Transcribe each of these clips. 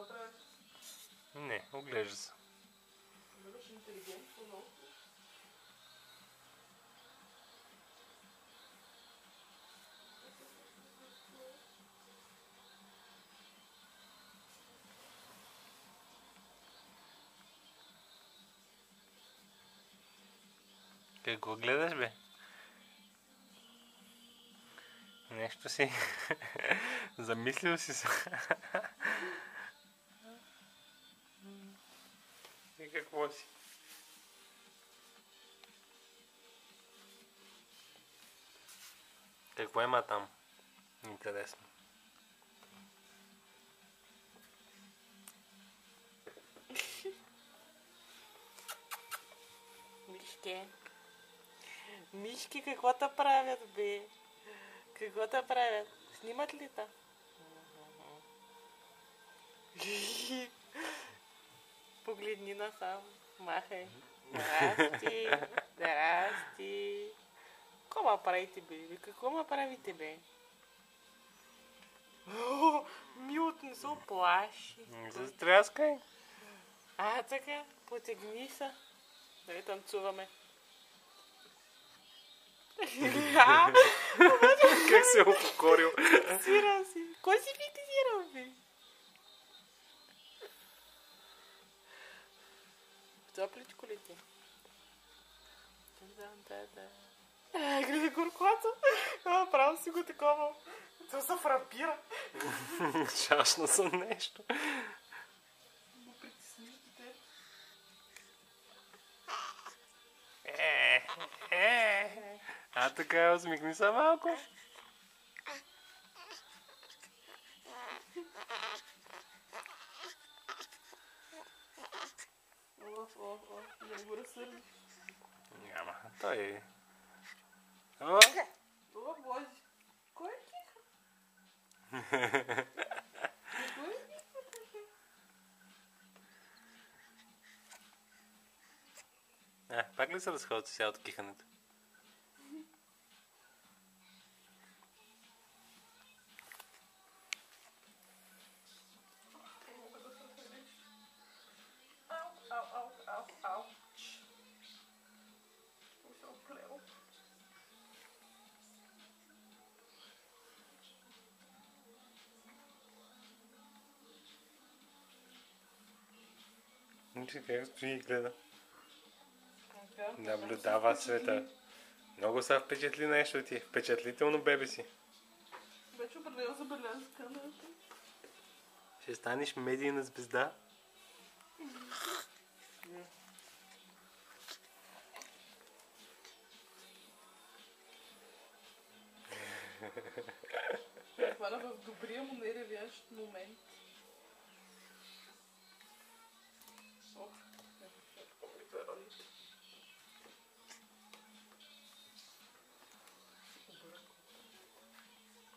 Какво правиш? Не, оглежда се. Бъдеш интелигентно много. Какво гледаш, бе? Нещо си замислил си се. И какво си? Какво има там? Интересно. Мишки. Мишки, какво те правят, бе? Какво те правят? Снимат ли те? Погледни насам. Махай. Здрасти. Здрасти. Какво ма правите, бе? Какво ма правите, бе? Милот не се оплаши. Не се стряскай. Така, потегни се. Дали танцуваме? Как се е упокорил? Фиксирал си. Кой си фиксирал, бе? Топли ти колите? Гледай горкото. Право си го такова. Това се фрапира. Чашна съм нещо. Го притесниш те. Така, усмихни се малко. Не го разсърди. Няма, той... О, Боже. Кой е тиха? Кой е тиха? Пак ли се разходят сега от кихането? Ауч. Той се оплел. Вижте как стои и гледа. Наблюдава света. Много се впечатли нещо ти. Впечатлително бебе си. Вече определено забеляза с камерата. Ще станеш медийна звезда. Хвана в добрия му неревящ момент.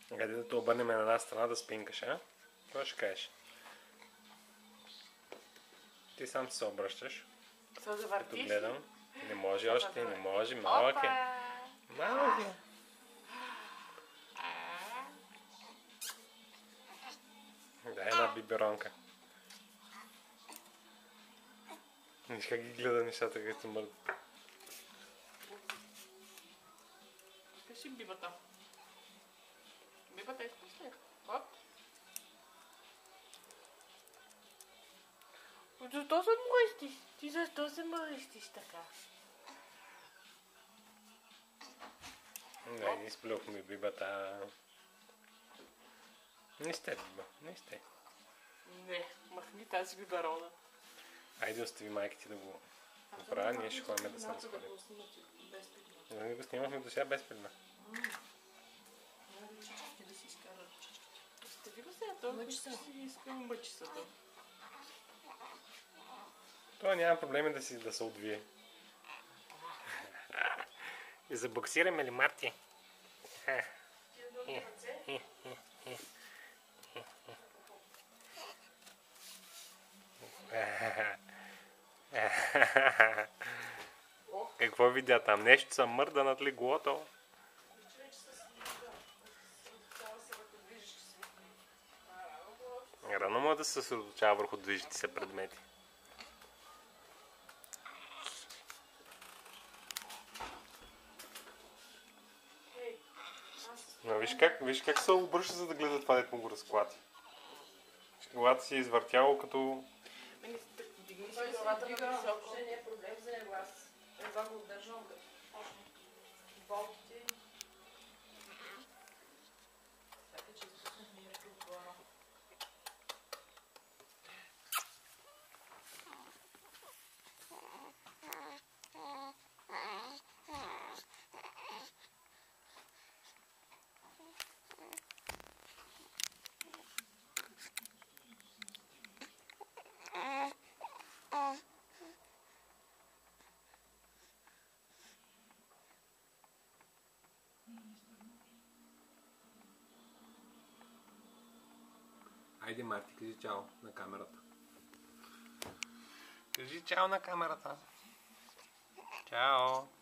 Хайде да те обърнем на една страна да спинкаш, а? Това ще кажеш. Ти сам се обръщаш. Сега да въртиш. Като гледам. Не може още, не може. Малък е. Малък е. Дай една биберонка. Виж как ги гледа нещата, като мърдат. Кажи бибата. Бибата искаш ли? Оп. Защо се мръщиш? Ти защо се мръщиш така? Да, ни сплюхме бибата. Не сте, биба, не сте. Не, махни тази биберона. Айде остави майка ти да го направя, ние ще ходим да се разходим. Да го снимахме до сега без предна. Остави го сега, толкова ще си искам мъчисата. Това няма проблеми да се отвие. И забуксираме ли, Марти? Какво видя там? Нещо са мърда над леглото. Рано може да се съсредоточава върху движещи се предмети. Но виж как се обръща, за да гледа това, дето му го разклати. Главата си е извъртяло като... Дигни си главата на високо. Въобще не е проблем за него. Аз едва го удържам да почне. Болките. Така че изпуснах ми ръка от глава. Айде, Марти, кажи чао на камерата. Кажи чао на камерата. Чао.